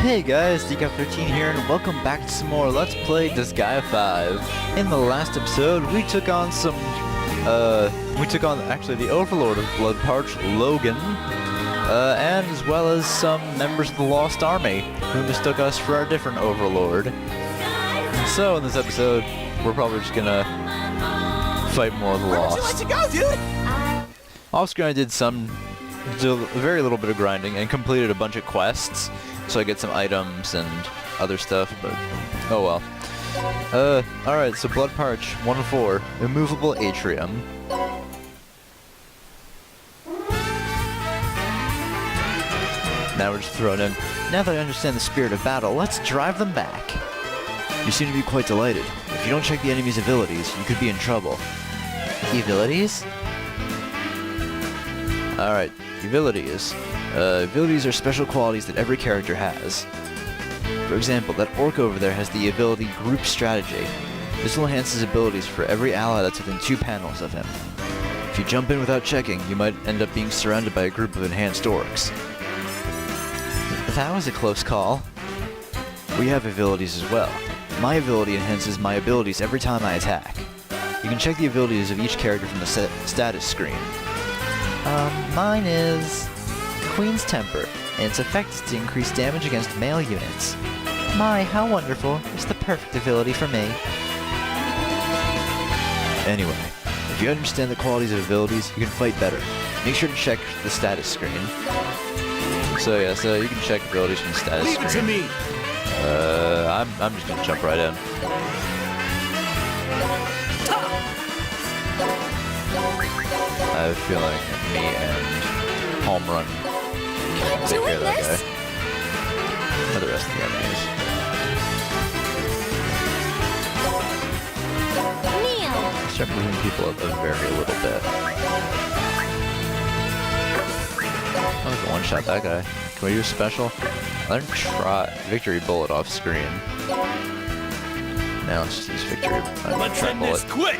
Hey guys, Depiction here, and welcome back to some more Let's Play Disgaea 5. In the last episode, we took on actually the Overlord of Bloodparch, Logan, and as well as some members of the Lost Army, who mistook us for our different Overlord. So in this episode, we're probably just gonna fight more of the Lost. Where would you like to go, dude? Off screen I did a very little bit of grinding and completed a bunch of quests, so I get some items and other stuff, but oh well. Alright, so Bloodparch 1-4, Immovable Atrium. Now we're just throwing in. Now that I understand the spirit of battle, let's drive them back. You seem to be quite delighted. If you don't check the enemy's abilities, you could be in trouble. Abilities? Alright, abilities. Abilities are special qualities that every character has. For example, that orc over there has the ability Group Strategy. This will enhance his abilities for every ally that's within 2 panels of him. If you jump in without checking, you might end up being surrounded by a group of enhanced orcs. That was a close call. We have abilities as well. My ability enhances my abilities every time I attack. You can check the abilities of each character from the status screen. Mine is Queen's Temper, and its effect is to increase damage against male units. My, how wonderful. It's the perfect ability for me. Anyway, if you understand the qualities of abilities, you can fight better. Make sure to check the status screen. So yeah, so you can check abilities from the status screen. Leave it to me! I'm just gonna jump right in. I have a feeling me and Home Run can take care of that guy. For the rest of the enemies. Start moving people up a very little bit. I'm gonna one-shot that guy. Can we do a special? Let him try Victory Bullet off screen. Now let's just use Victory Let's end Bullet. this quick!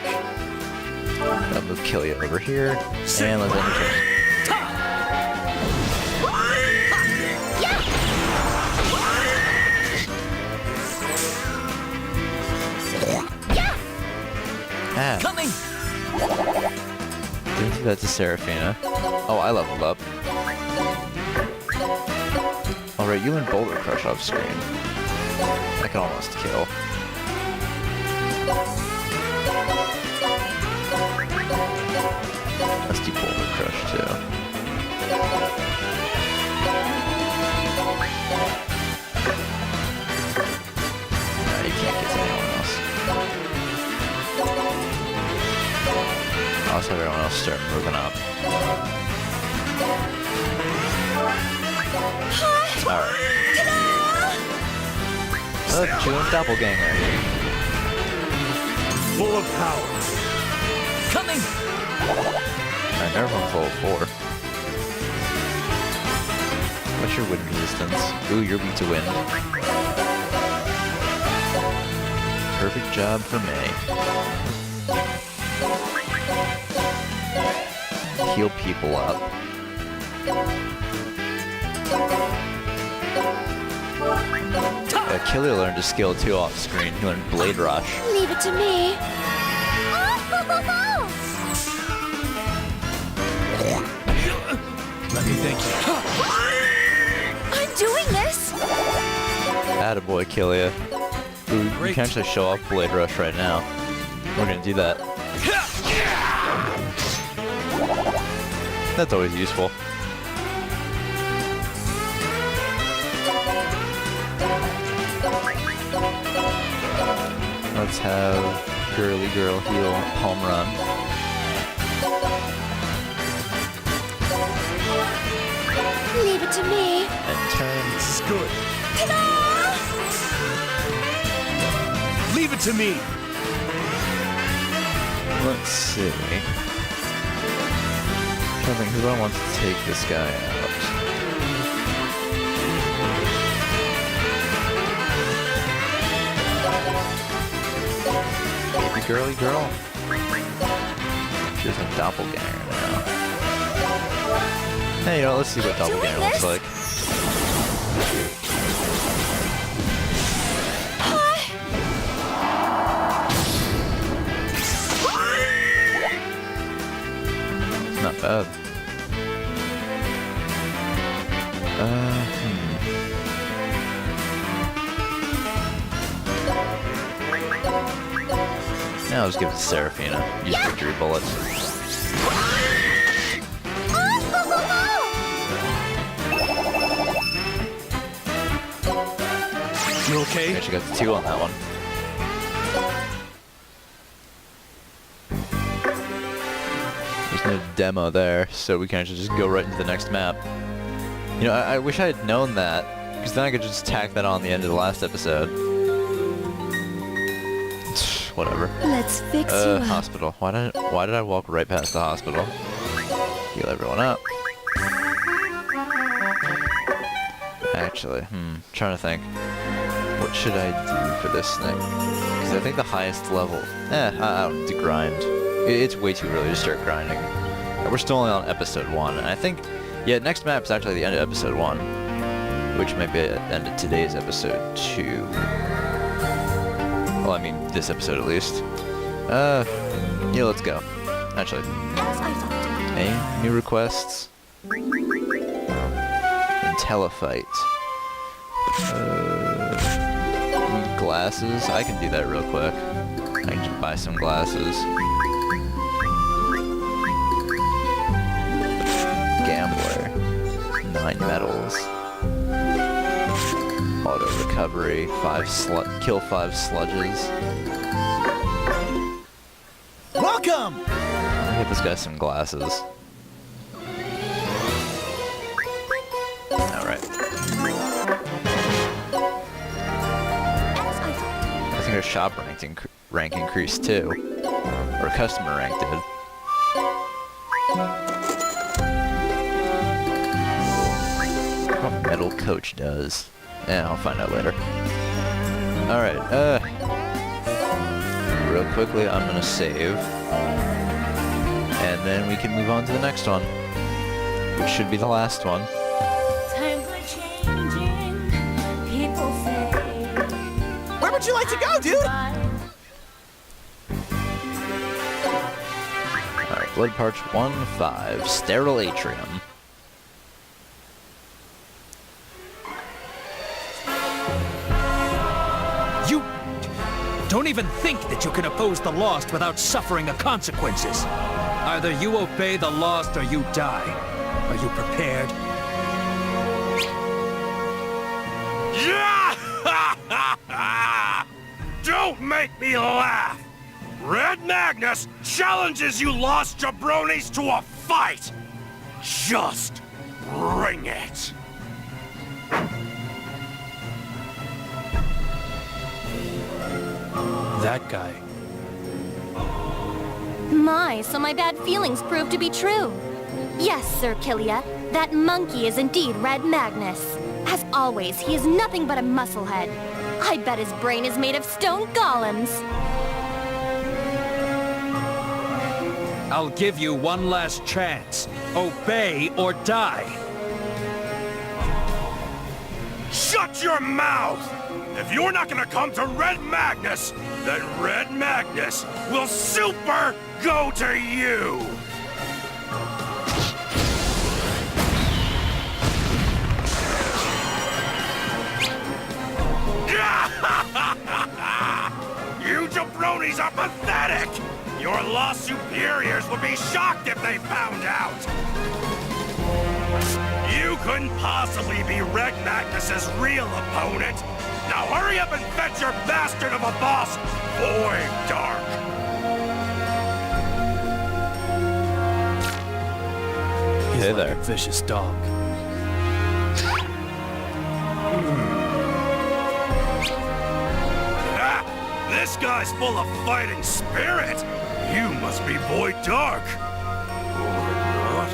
I'll move Killia over here, and let's end the turn. Ah. Coming! Didn't do that to Seraphina. Oh, I leveled up. Alright, you and Boulder Crush off screen. I can almost kill. Let's do Boulder Crush too. No, you can't get to anyone else. I'll just have everyone else start moving up. Alright. Look, June Doppelganger. Full of power. Coming! Alright, everyone's level 4. What's your wind resistance? Ooh, you're weak to wind. Perfect job for me. Heal people up. Killia learned a skill too off screen. He learned Blade Rush. Leave it to me. Let me thank you. I'm doing this. Attaboy, Killia. Ooh, you can actually show off Blade Rush right now. We're gonna do that. That's always useful. Let's have Girly Girl heal Home Run. Leave it to me. And turn. This is good. Ta-da! Leave it to me! Let's see. I think who wants to take this guy out? Maybe Girly Girl? She has a doppelganger now. Hey, you know, let's see what doppelganger looks like. bad. Now let's give it to Seraphina. Use victory bullets. You okay? Actually got the 2 on that one. There's no demo there, so we can actually just go right into the next map. You know, I wish I had known that, because then I could just tack that on the end of the last episode. Whatever. Let's fix you up. Hospital. Why did I walk right past the hospital? Heal everyone up. Actually, trying to think. What should I do for this thing? Because I think the highest level... I don't to grind. It's way too early to start grinding. We're still only on episode 1, and I think... Yeah, next map is actually the end of episode 1. Which might be the end of today's episode 2. Well, I mean, this episode at least. Yeah, let's go. Actually. As I thought. Any new requests? Telefight. Glasses? I can do that real quick. I can just buy some glasses. Gambler. 9 medals. Auto recovery. Kill 5 sludges. Welcome! I'll get this guy some glasses. Alright. I think our shop rank increased too. Or customer rank did. What Metal Coach does. Yeah, I'll find out later. Alright, real quickly, I'm gonna save. And then we can move on to the next one. Which should be the last one. Times are changing, people say. Where would you like to go, dude? Alright, Blood Parch 1-5, Sterile Atrium. You don't even think that you can oppose the lost without suffering the consequences. Either you obey the lost or you die. Are you prepared? Don't make me laugh! Red Magnus challenges you lost jabronis to a fight! Just bring it! That guy. My, so my bad feelings proved to be true. Yes, Sir Killia, that monkey is indeed Red Magnus. As always, he is nothing but a musclehead. I bet his brain is made of stone golems. I'll give you one last chance. Obey or die. Shut your mouth! If you're not gonna come to Red Magnus, then Red Magnus will super go to you! You jabronis are pathetic! Your lost superiors would be shocked if they found out! You couldn't possibly be Red Magnus's real opponent! Now hurry up and fetch your bastard of a boss, Void Dark! He's Hey like there. a vicious dog. Ah! This guy's full of fighting spirit! You must be Void Dark! Or not?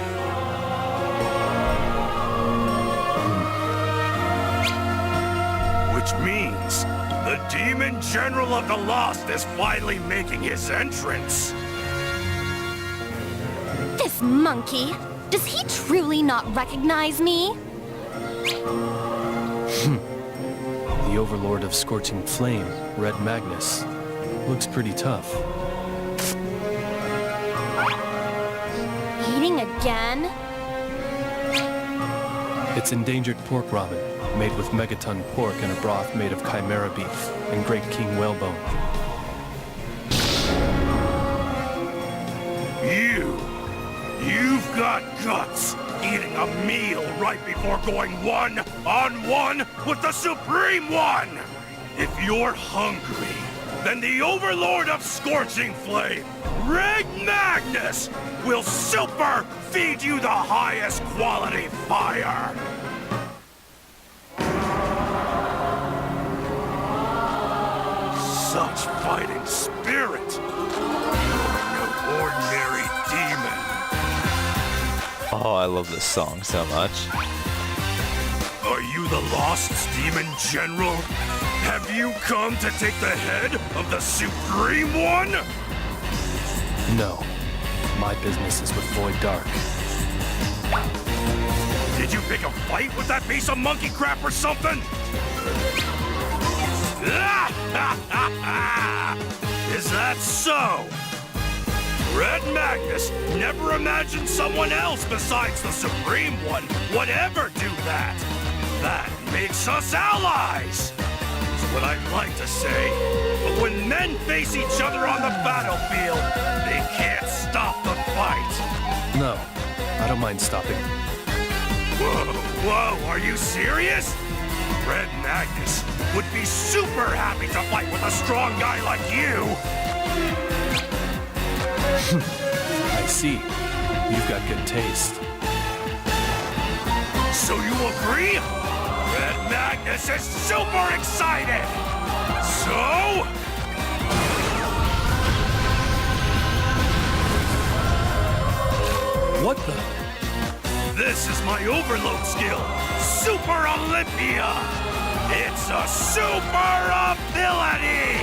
Which means the Demon General of the Lost is finally making his entrance. This monkey, does he truly not recognize me? The Overlord of Scorching Flame, Red Magnus. Looks pretty tough. Eating a again? It's endangered pork ramen, made with megaton pork and a broth made of chimera beef and Great King whalebone. You've got guts, eating a meal right before going one-on-one with the Supreme One! If you're hungry, then the Overlord of Scorching Flame, Red Magnus, will super feed you the highest quality fire! Such fighting spirit! You're no ordinary demon! Oh, I love this song so much. Are you the Lost Demon General? Have you come to take the head of the Supreme One? No. My business is with Void Dark. Did you pick a fight with that piece of monkey crap or something? Is that so? Red Magnus never imagined someone else besides the Supreme One would ever do that. That makes us allies. Is what I'd like to say. But when men face each other on the battlefield, they can't stop the fight. No, I don't mind stopping. Whoa, are you serious? Red Magnus would be super happy to fight with a strong guy like you. I see. You've got good taste. So you agree? Red Magnus is super excited! So? What the? This is my overload skill, Super Olympia! It's a super ability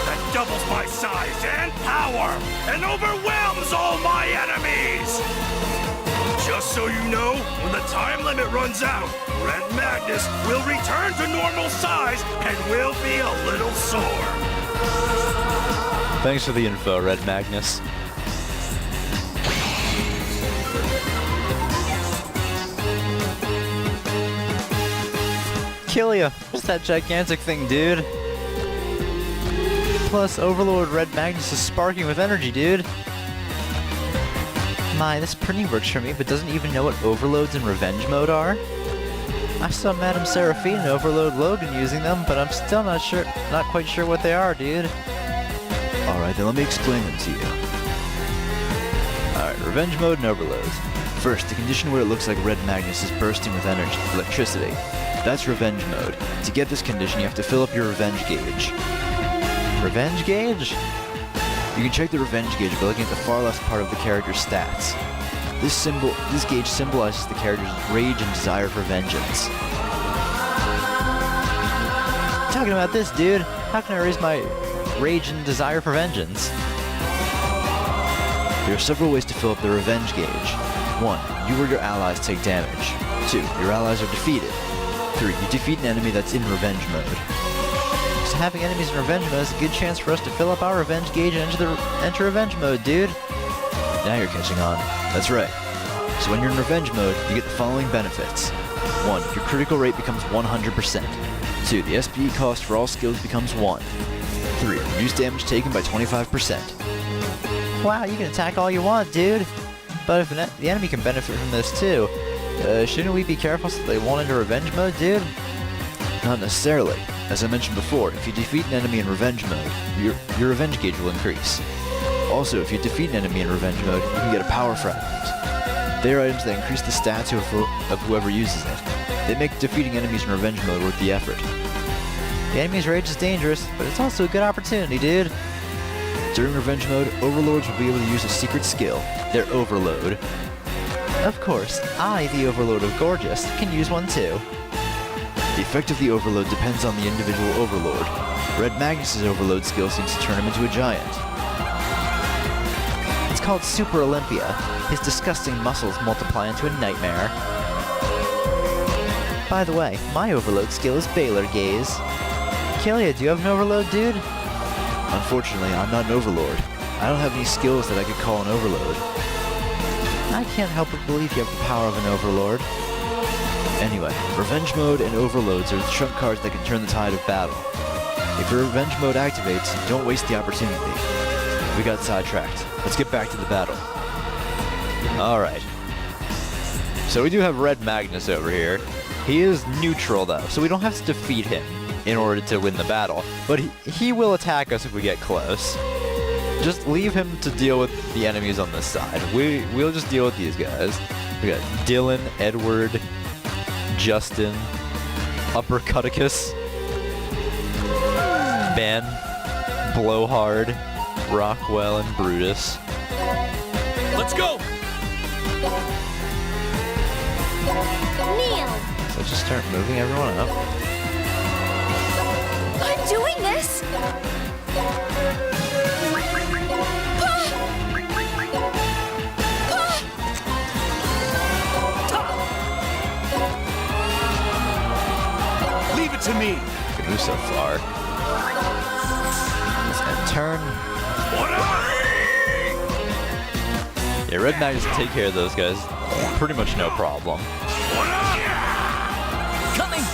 that doubles my size and power and overwhelms all my enemies! Just so you know, when the time limit runs out, Red Magnus will return to normal size and will be a little sore. Thanks for the info, Red Magnus. Killia, what's that gigantic thing, dude? Plus, Overlord Red Magnus is sparking with energy, dude. My, this printing works for me, but doesn't even know what overloads and revenge mode are. I saw Madame Seraphine and Overload Logan using them, but I'm still not quite sure what they are, dude. Alright, then let me explain them to you. Alright, revenge mode and overload. First, the condition where it looks like Red Magnus is bursting with electricity. That's revenge mode. To get this condition, you have to fill up your revenge gauge. Revenge gauge? You can check the revenge gauge by looking at the far left part of the character's stats. This gauge symbolizes the character's rage and desire for vengeance. Talking about this, dude. How can I raise my rage and desire for vengeance? There are several ways to fill up the revenge gauge. 1. You or your allies take damage. 2. Your allies are defeated. 3. You defeat an enemy that's in revenge mode. So having enemies in revenge mode is a good chance for us to fill up our revenge gauge and enter revenge mode, dude. Now you're catching on. That's right. So when you're in revenge mode, you get the following benefits. 1. Your critical rate becomes 100%. 2. The SPE cost for all skills becomes 1. 3. Reduce damage taken by 25%. Wow, you can attack all you want, dude. But if the enemy can benefit from this too, shouldn't we be careful so they won't enter revenge mode, dude? Not necessarily. As I mentioned before, if you defeat an enemy in revenge mode, your revenge gauge will increase. Also, if you defeat an enemy in revenge mode, you can get a power fragment. They are items that increase the stats of whoever uses it. They make defeating enemies in revenge mode worth the effort. The enemy's rage is dangerous, but it's also a good opportunity, dude. During revenge mode, overlords will be able to use a secret skill, their overload. Of course, I, the Overlord of Gorgeous, can use one too. The effect of the overload depends on the individual overlord. Red Magnus' overload skill seems to turn him into a giant. It's called Super Olympia. His disgusting muscles multiply into a nightmare. By the way, my overload skill is Baylor Gaze. Killia, do you have an overload, dude? Unfortunately, I'm not an overlord. I don't have any skills that I could call an overload. I can't help but believe you have the power of an overlord. Anyway, Revenge Mode and Overloads are the trump cards that can turn the tide of battle. If your Revenge Mode activates, don't waste the opportunity. We got sidetracked. Let's get back to the battle. Alright. So we do have Red Magnus over here. He is neutral though, so we don't have to defeat him in order to win the battle. But he will attack us if we get close. Just leave him to deal with the enemies on this side. We'll just deal with these guys. We got Dylan, Edward, Justin, Uppercuticus, Ben, Blowhard, Rockwell, and Brutus. Let's go! Kneel! So just start moving everyone up. I'm doing this! Leave it to me! We can move so far. Let's end turn. Yeah, Red Magnus can take care of those guys. Pretty much no problem. Coming!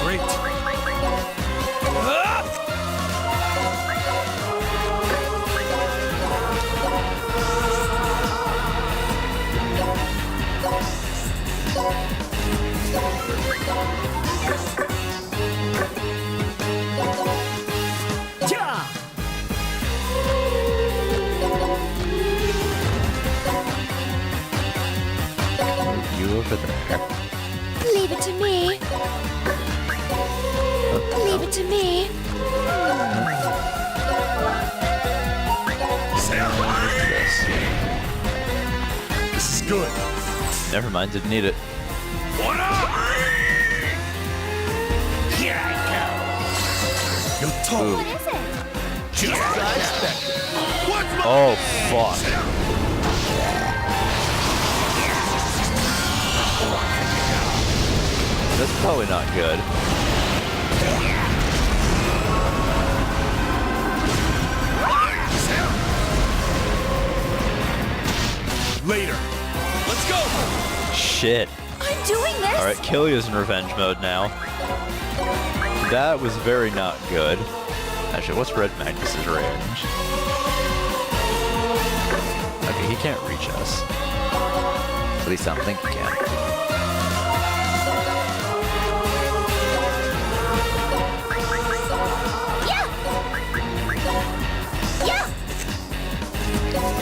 Great. You over there. Leave it to me. Leave it to me. This is good. Never mind, didn't need it. What up? Here I go. You're tall. Ooh. What is it? Just as I expected. What's my Oh, fuck. That's probably not good. later? Let's go! Shit. I'm doing this! Alright, Killia's in revenge mode now. That was very not good. Actually, what's Red Magnus's range? Okay, he can't reach us. At least I don't think he can.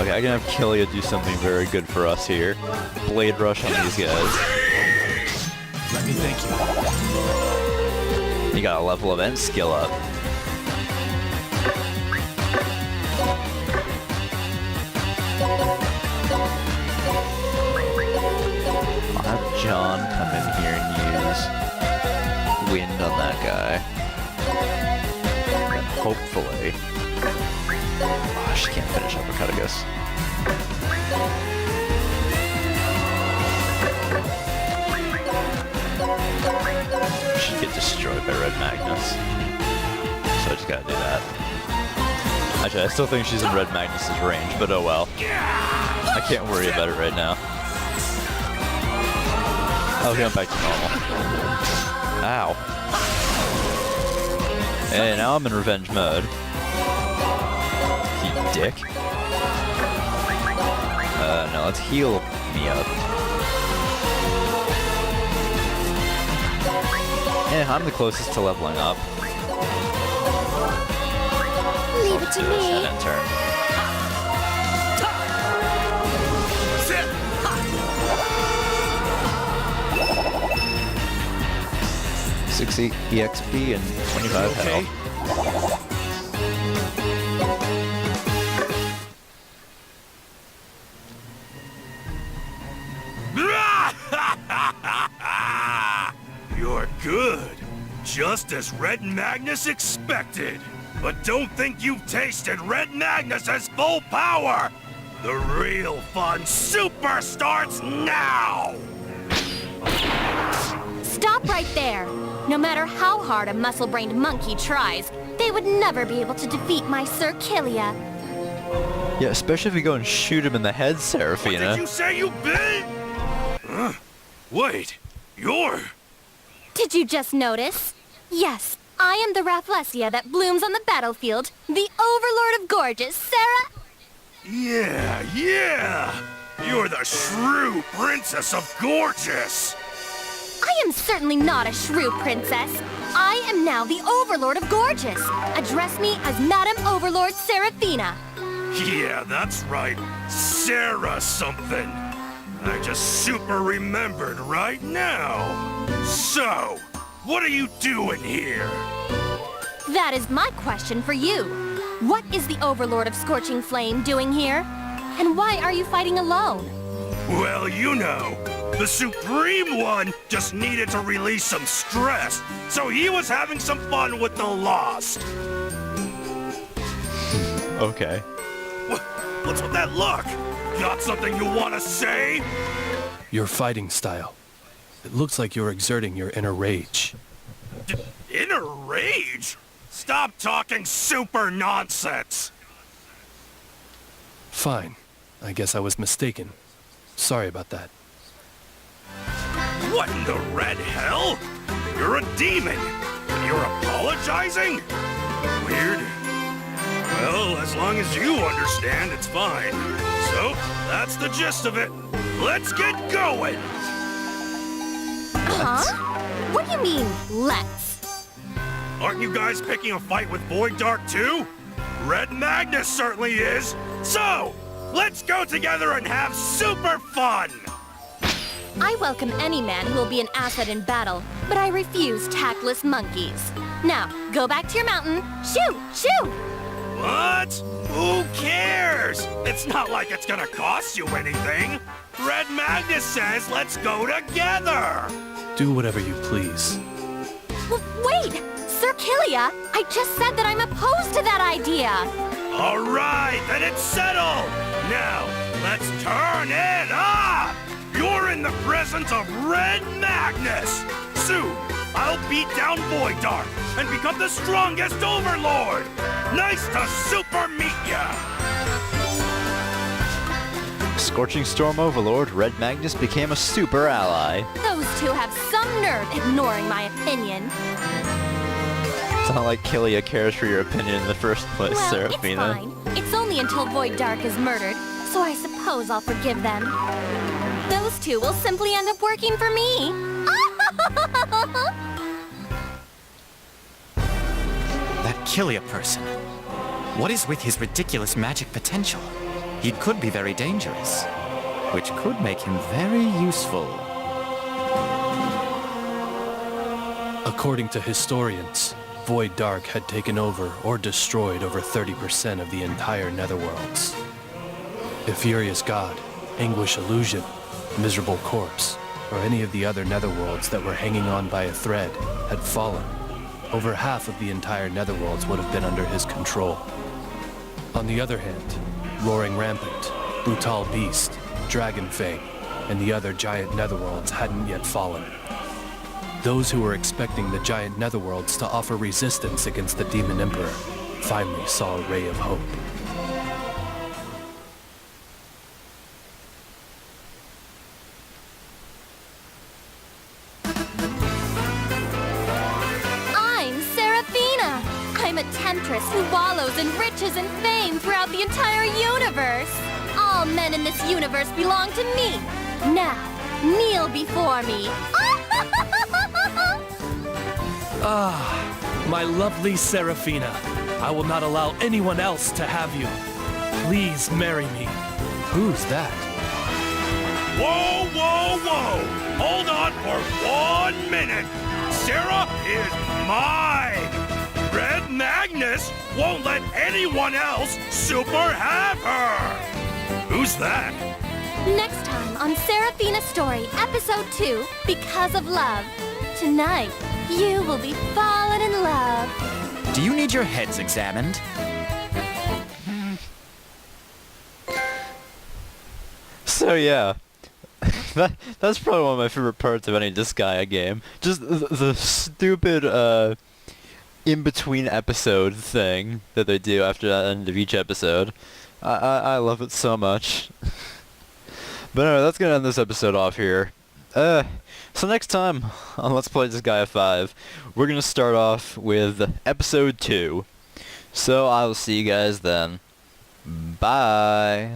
Okay, I can have Killia do something very good for us here. Blade Rush on these guys. Let me thank you. You got a level of and skill up. I'll have John come in here and use wind on that guy. And hopefully... Oh, she can't finish Uppercuticus. She'd get destroyed by Red Magnus. So I just gotta do that. Actually, I still think she's in Red Magnus's range, but oh well. I can't worry about it right now. Okay, I'm back to normal. Ow. Hey, now I'm in revenge mode. You dick. No, let's heal me up. Yeah, I'm the closest to leveling up. Leave it to Do a me. end turn. Sit. 60 EXP and 25 health. You're good. Just as Red Magnus expected. But don't think you've tasted Red Magnus's full power. The real fun super starts now! Stop right there! No matter how hard a muscle-brained monkey tries, they would never be able to defeat my Sir Kilia. Yeah, especially if you go and shoot him in the head, What Seraphina. did you say, you big? Wait, you're... Did you just notice? Yes, I am the Rafflesia that blooms on the battlefield, the Overlord of Gorgeous, Sarah... Yeah! You're the shrew princess of Gorgeous! I am certainly not a shrew princess. I am now the Overlord of Gorgeous. Address me as Madam Overlord Seraphina. Yeah, that's right. Sarah something. I just super remembered right now. So, what are you doing here? That is my question for you. What is the Overlord of Scorching Flame doing here? And why are you fighting alone? Well, you know, the Supreme One just needed to release some stress, so he was having some fun with the Lost. Okay. What's with that look? Got something you want to say? Your fighting style. It looks like you're exerting your inner rage. Inner rage? Stop talking super nonsense! Fine. I guess I was mistaken. Sorry about that. What in the red hell? You're a demon, and you're apologizing? Weird. Well, as long as you understand, it's fine. So, that's the gist of it. Let's get going! Huh? What do you mean, let's? Aren't you guys picking a fight with Void Dark too? Red Magnus certainly is. So, let's go together and have super fun! I welcome any man who will be an asset in battle, but I refuse tactless monkeys. Now, go back to your mountain. Shoot! Shoot! What? Who cares? It's not like it's gonna cost you anything. Red Magnus says let's go together! Do whatever you please. Wait! Sir Kilia, I just said that I'm opposed to that idea! All right, then it's settled! Now, let's turn it up! You're in the presence of Red Magnus! Soon, I'll beat down Void Dark and become the strongest Overlord! Nice to super meet ya! Scorching Storm Overlord, Red Magnus became a super ally. Those two have some nerve ignoring my opinion. It's not like Kilia cares for your opinion in the first place, Well, Seraphina. it's fine. It's only until Void Dark is murdered, so I suppose I'll forgive them. Those two will simply end up working for me. That Kilia person. What is with his ridiculous magic potential? He could be very dangerous, which could make him very useful. According to historians, Void Dark had taken over or destroyed over 30% of the entire Netherworlds. A Furious God, Anguish Illusion, Miserable Corpse, or any of the other Netherworlds that were hanging on by a thread had fallen. Over half of the entire Netherworlds would have been under his control. On the other hand, Roaring Rampant, Brutal Beast, Dragonfang, and the other giant Netherworlds hadn't yet fallen. Those who were expecting the giant Netherworlds to offer resistance against the Demon Emperor finally saw a ray of hope. I'm Seraphina. I'm a temptress who wallows in riches and fame throughout the entire universe. All men in this universe belong to me. Now, kneel before me. My lovely Seraphina, I will not allow anyone else to have you. Please marry me. Who's that? Whoa, whoa, whoa! Hold on for 1 minute! Sarah is mine! Red Magnus won't let anyone else super have her! Who's that? Next time on Seraphina's Story, Episode 2, Because of Love. Tonight, you will be falling in love. Do you need your heads examined? So yeah, That's probably one of my favorite parts of any Disgaea game. Just the stupid, in-between episode thing that they do after the end of each episode. I love it so much. But anyway, that's gonna end this episode off here. So next time on Let's Play Disgaea 5, we're gonna start off with episode 2. So I will see you guys then. Bye!